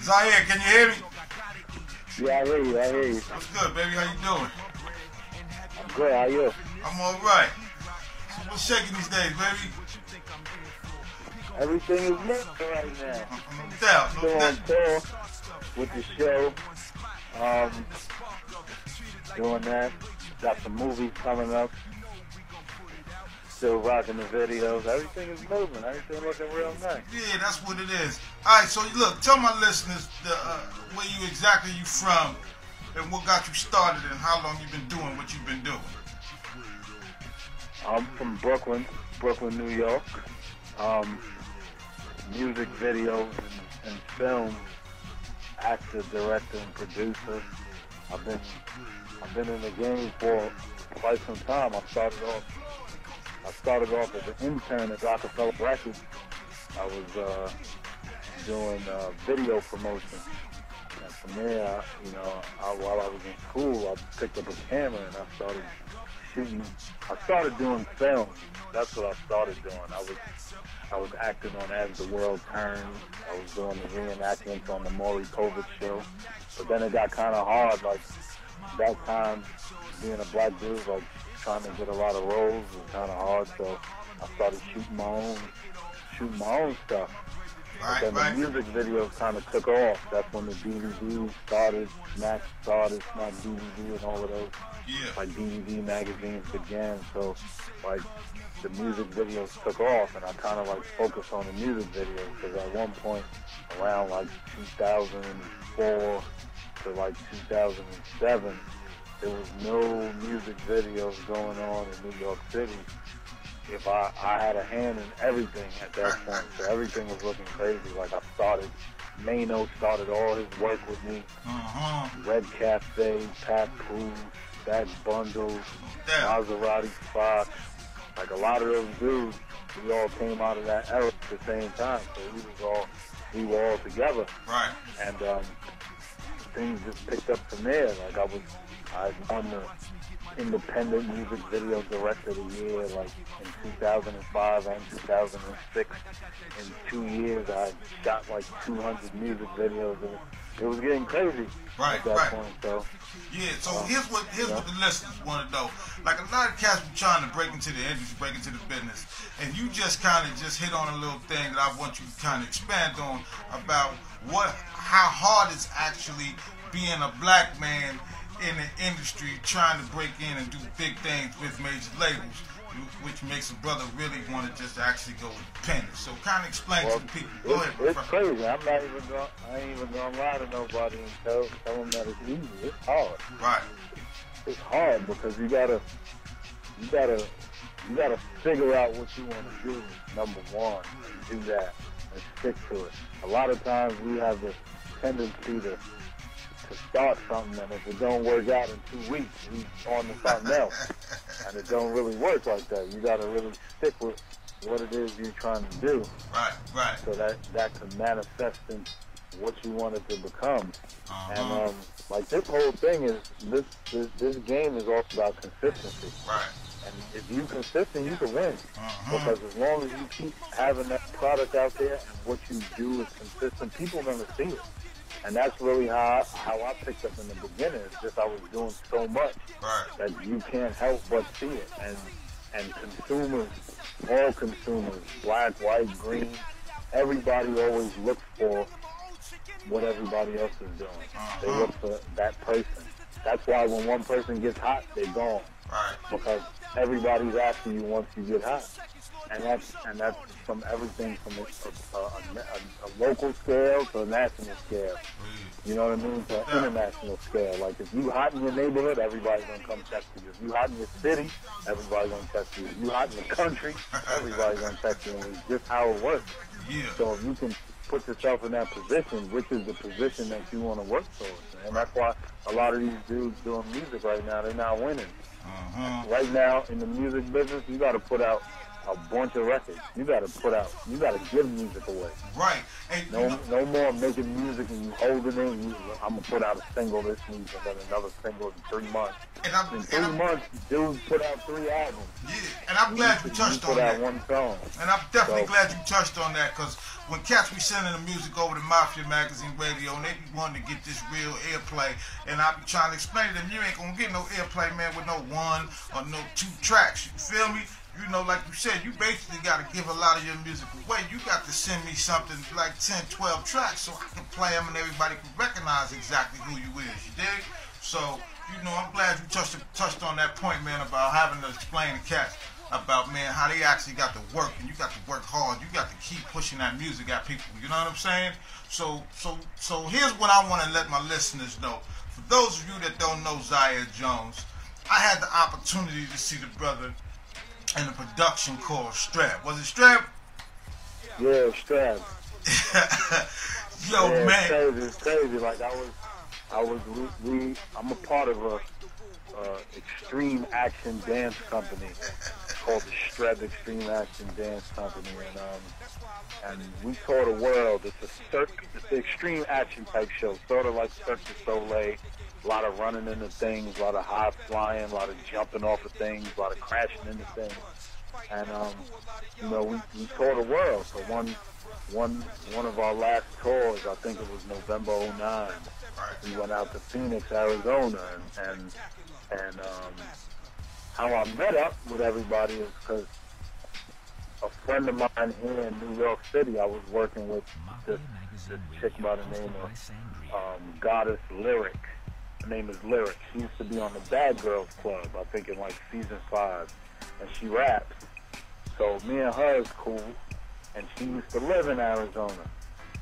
Zaire, can you hear me? Yeah, I hear you, I hear you. What's good, baby? How you doing? I'm good, how you? I'm all right. So what's shaking these days, baby? Everything is moving right now. No doubt, no Still on doubt. tour with the show. Doing that. Got some movies coming up. Still rocking the videos. Everything is moving. Everything looking real nice. Yeah, that's what it is. All right, so look, tell my listeners where you exactly you from and what got you started and how long you've been doing what you've been doing. I'm from Brooklyn, New York. Music videos and film, actor, director, and producer. I've been in the game for quite some time. I started off as an intern at Rockefeller Records. I was doing video promotion. And from there, while I was in school, I picked up a camera and I started shooting. I started doing film. That's what I started doing. I was acting on As the World Turns. I was doing the reenactments on the Maury Povich show. But then it got kind of hard. Like, that time, being a black dude, like, trying to get a lot of roles was kind of hard. So I started shooting my own stuff. But then the music videos kind of took off. That's when the DVD started, Smack DVD and all of those. Yeah. Like, DVD magazines began. So, like, the music videos took off, and I kind of, like, focused on the music videos, because at one point, around, like, 2004 to, like, 2007, there was no music videos going on in New York City. If I had a hand in everything at that point, so everything was looking crazy. Like, Mano started all his work with me. Red Cafe, Pat Cruz, Bad Bundles, Maserati Fox. Like, a lot of those dudes, we all came out of that era at the same time, so we were all together. Right. And things just picked up from there. Like, I won the Independent Music Video Director of the Year, like, in 2005 and 2006. In 2 years, I shot like 200 music videos. It was getting crazy at that point. So. Yeah, so here's what the listeners want to know. Like, a lot of cats be trying to break into the industry, break into the business, and you just kind of just hit on a little thing that I want you to kind of expand on about how hard it's actually being a black man in the industry trying to break in and do big things with major labels, which makes a brother really want to just actually go independent. So kind of explain to the people. Go ahead. It's crazy. I ain't even gonna lie to nobody and tell them that it's easy. It's hard. Right. It's hard because you gotta figure out what you want to do. Number one, and do that and stick to it. A lot of times we have the tendency to start something, and if it don't work out in 2 weeks, we on to something else. And it don't really work like that. You got to really stick with what it is you're trying to do. Right. So that can manifest in what you want it to become. And like, this whole thing is, this game is all about consistency. Right. And if you're consistent, you can win. Because as long as you keep having that product out there and what you do is consistent, people are going to see it. And that's really how I picked up in the beginning. It's just I was doing so much that you can't help but see it. And consumers, all consumers, black, white, green, everybody always looks for what everybody else is doing. They look for that person. That's why when one person gets hot, they're gone. Because everybody's after you once you get hot. And that's from everything from a local scale to a national scale. You know what I mean? To an international scale. Like, if you hot in your neighborhood, everybody's going to come check for you. If you hot in your city, everybody's going to check for you. If you hot in the country, everybody's going to check for you. And it's just how it works. So if you can put yourself in that position, which is the position that you want to work towards. And that's why a lot of these dudes doing music right now, they're not winning. Right now, in the music business, you got to put out a bunch of records. You got to put out. You got to give music away. Right. And no more making music and you holding it. I'm gonna put out a single this week and then another single in 3 months. In 3 months, dude put out 3 albums. Yeah, and I'm glad you touched on that. Put out 1 song. And I'm definitely glad you touched on that, because when cats be sending the music over to Mafia Magazine Radio, and they be wanting to get this real airplay, and I be trying to explain to them, you ain't gonna get no airplay, man, with no 1 or no 2 tracks. You feel me? You know, like you said, you basically got to give a lot of your music away. You got to send me something like 10, 12 tracks so I can play them and everybody can recognize exactly who you is. You dig? So, you know, I'm glad you touched on that point, man, about having to explain to cats about, man, how they actually got to work, and you got to work hard. You got to keep pushing that music at people. You know what I'm saying? So here's what I want to let my listeners know. For those of you that don't know Zaire Jones, I had the opportunity to see the brother in a production called Strap. Was it Strap? Yeah, Strap. Yo, yeah, man. It's crazy. Like I'm a part of a extreme action dance company called the Strap Extreme Action Dance Company, and we tour the world. It's an extreme action type show, sort of like Cirque du Soleil. A lot of running into things, a lot of high flying, a lot of jumping off of things, a lot of crashing into things. And, you know, we tour the world. So one of our last tours, I think it was November '09, we went out to Phoenix, Arizona. And how I met up with everybody is because a friend of mine here in New York City, I was working with this chick by the name of Goddess Lyric. Her name is Lyric. She used to be on the Bad Girls Club, I think in like season 5, and she raps. So me and her is cool, and she used to live in Arizona.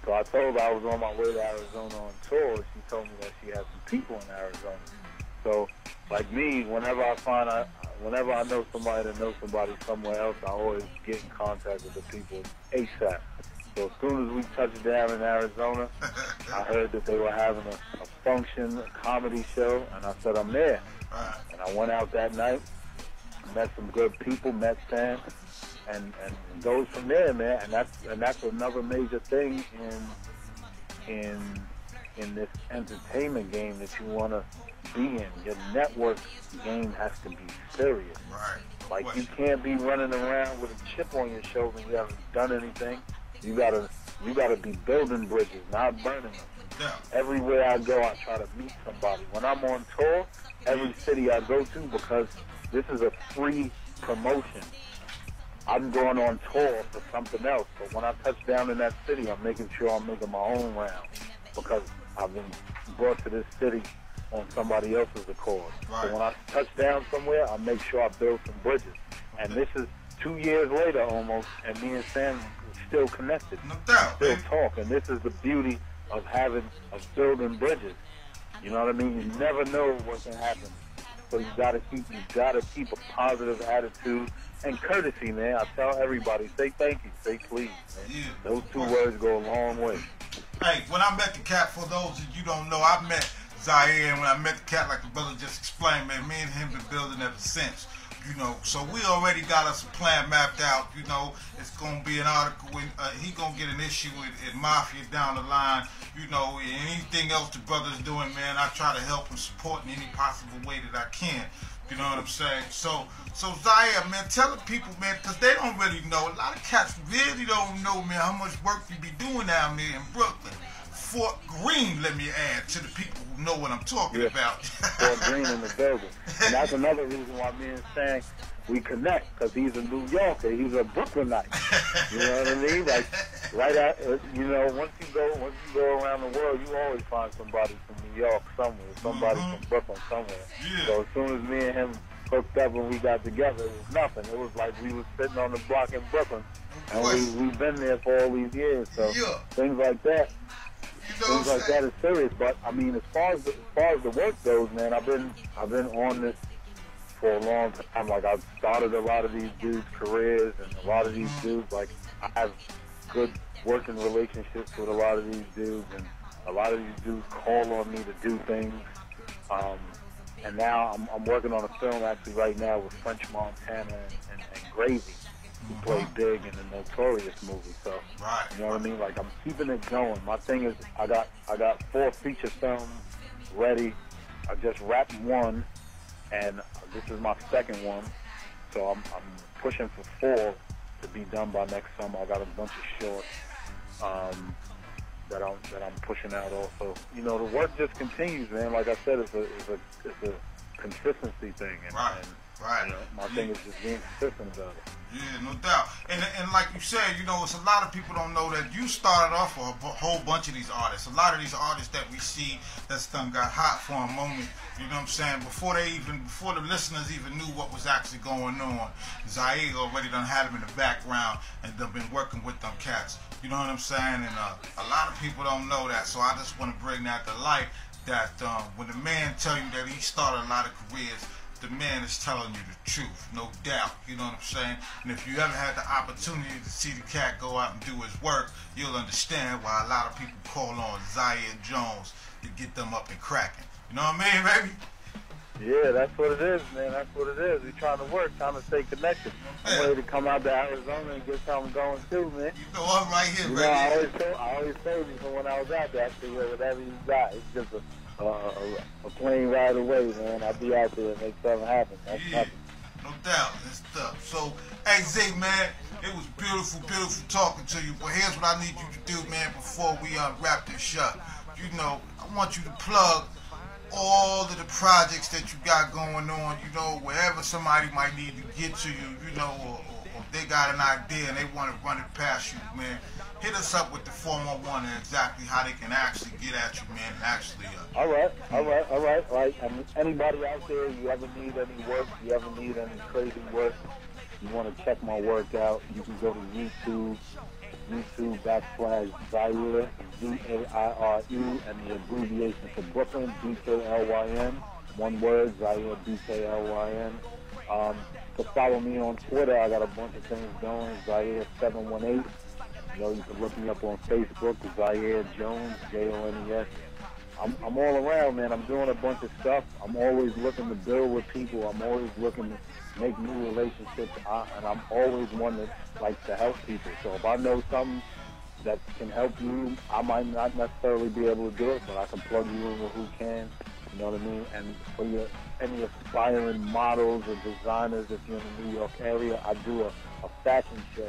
So I told her I was on my way to Arizona on tour. She told me that she had some people in Arizona. So like me, whenever I know somebody that knows somebody somewhere else, I always get in contact with the people ASAP. So as soon as we touched down in Arizona, I heard that they were having a function, a comedy show, and I said, I'm there. And I went out that night, met some good people, met Sam, and goes from there, man. And that's another major thing in this entertainment game that you want to be in. Your network game has to be serious. Right. Like you can't be running around with a chip on your shoulder and you haven't done anything. You gotta be building bridges, not burning them. Yeah. Everywhere I go, I try to meet somebody. When I'm on tour, every city I go to, because this is a free promotion, I'm going on tour for something else. But when I touch down in that city, I'm making sure I'm making my own round, because I've been brought to this city on somebody else's accord. Right. So when I touch down somewhere, I make sure I build some bridges. And this is 2 years later almost, and me and Sam still connected. No doubt. Still talk. And this is the beauty of building bridges. You know what I mean? You never know what can happen. So you gotta keep a positive attitude and courtesy, man. I tell everybody, say thank you, say please, man. Yeah. Those 2 words go a long way. Hey, when I met the cat, for those that you don't know, I met Zaire, and when I met the cat, like the brother just explained, man, me and him been building ever since. You know, so we already got us a plan mapped out. You know, it's gonna be an article. He gonna get an issue in Mafia down the line. You know, anything else the brother's doing, man, I try to help and support in any possible way that I can. You know what I'm saying? So Zaire, man, tell the people, man, because they don't really know. A lot of cats really don't know, man, how much work you be doing down there in Brooklyn. Fort Greene, let me add, to the people who know what I'm talking about. Fort Greene in the building. And that's another reason why me and Sang, we connect, because he's a New Yorker, he's a Brooklynite. You know what I mean? Like, right out, you know, once you go around the world, you always find somebody from New York somewhere, somebody from Brooklyn somewhere. Yeah. So as soon as me and him hooked up and we got together, it was nothing. It was like we was sitting on the block in Brooklyn, and we've been there for all these years. So things like that. Things like that is serious, but I mean, as far as the work goes, man, I've been on this for a long time. Like, I've started a lot of these dudes' careers, and a lot of these dudes, like, I have good working relationships with a lot of these dudes, and a lot of these dudes call on me to do things. And now I'm working on a film actually right now with French Montana and Gravy, who played Big in the Notorious movie. So, you know what I mean? Like, I'm keeping it going. My thing is, I got 4 feature films ready. I just wrapped one, and this is my second one. So I'm pushing for 4 to be done by next summer. I got a bunch of shorts that I'm pushing out also. You know, the work just continues, man. Like I said, it's a consistency thing, and you know, my thing is just being consistent about it. Yeah, no doubt. And like you said, you know, it's a lot of people don't know that you started off with a whole bunch of these artists. A lot of these artists that we see that's done got hot for a moment, you know what I'm saying, before the listeners even knew what was actually going on. Zaire already done had them in the background and done been working with them cats. You know what I'm saying? And a lot of people don't know that, so I just want to bring that to light, that when the man tell you that he started a lot of careers, the man is telling you the truth, no doubt. You know what I'm saying? And if you ever had the opportunity to see the cat go out and do his work, you'll understand why a lot of people call on Zaire Jones to get them up and cracking. You know what I mean, baby? Yeah, that's what it is, man. That's what it is. We trying to work, trying to stay connected. I'm ready to come out to Arizona and get something going too, man. You know, I'm right here, you baby. I always told you from when I was out there, I said, whatever you got, it's just a plane ride away, man. I'll be out there and make something happen. That's nothing. No doubt. That's stuff. So, hey, Z, man, it was beautiful, beautiful talking to you. But here's what I need you to do, man, before we wrap this shut. You know, I want you to plug all of the projects that you got going on, you know, wherever somebody might need to get to you, you know, or if they got an idea and they want to run it past you, man, hit us up with the 411 and exactly how they can actually get at you, man, and actually... All right. And anybody out there, you ever need any work, you ever need any crazy work, you want to check my work out, you can go to YouTube /Zaire, ZAIRE, and the abbreviation for Brooklyn, BKLYN, one word, Zaire, BKLYN. To follow me on Twitter, I got a bunch of things going, Zaire718. You know, you can look me up on Facebook, Zaire Jones, Jones. I'm all around, man. I'm doing a bunch of stuff. I'm always looking to build with people. I'm always looking to make new relationships, and I'm always one that likes to help people. So if I know something that can help you, I might not necessarily be able to do it, but I can plug you in with who can. You know what I mean? And for any aspiring models or designers, if you're in the New York area, I do a fashion show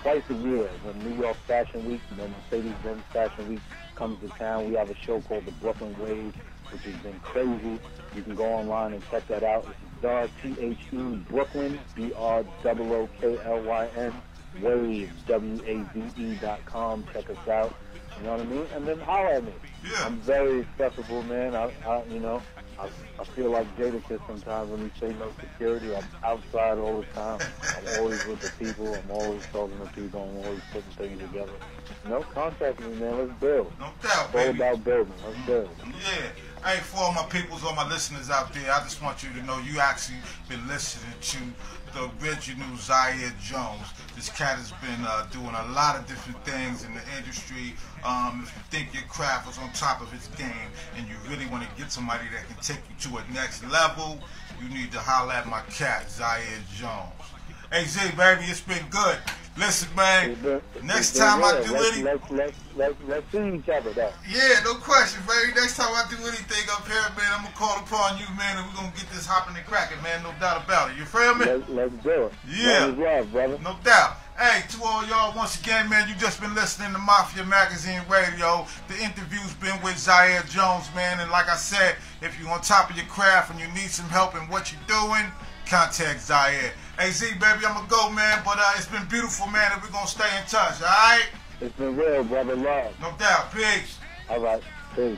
twice a year. When New York Fashion Week, when Mercedes-Benz Fashion Week comes to town, we have a show called the Brooklyn Wave, which has been crazy. You can go online and check that out. It's THE Brooklyn, BROOKLYN, Wave, WAVE.com. Check us out. You know what I mean? And then holler at me. Yeah. I'm very accessible, man. I feel like Jadakiss sometimes when you say no security. I'm outside all the time. I'm always with the people. I'm always talking to people. I'm always putting things together. You know, contact me, man. Let's build. No doubt, it's all about building. Let's build. Yeah. Hey, for all my peoples, all my listeners out there, I just want you to know you actually been listening to the original Zaire Jones. This cat has been doing a lot of different things in the industry. If you think your craft is on top of its game and you really want to get somebody that can take you to a next level, you need to holler at my cat, Zaire Jones. Hey, Z, baby, it's been good. Listen, man, next time I do anything... Let's see each other, though. Yeah, no question, baby. Next time I do anything up here, man, I'm going to call upon you, man, and we're going to get this hopping and cracking, man, no doubt about it. You feel me? Let's do it. Yeah. Love, brother. No doubt. Hey, to all y'all, once again, man, you just been listening to Mafia Magazine Radio. The interview's been with Zaire Jones, man, and like I said, if you're on top of your craft and you need some help in what you're doing, contact Zaire. Hey, Z, baby, I'm going to go, man, but it's been beautiful, man, and we're going to stay in touch, all right? It's been real, brother. Love. No doubt. Peace. All right. Peace.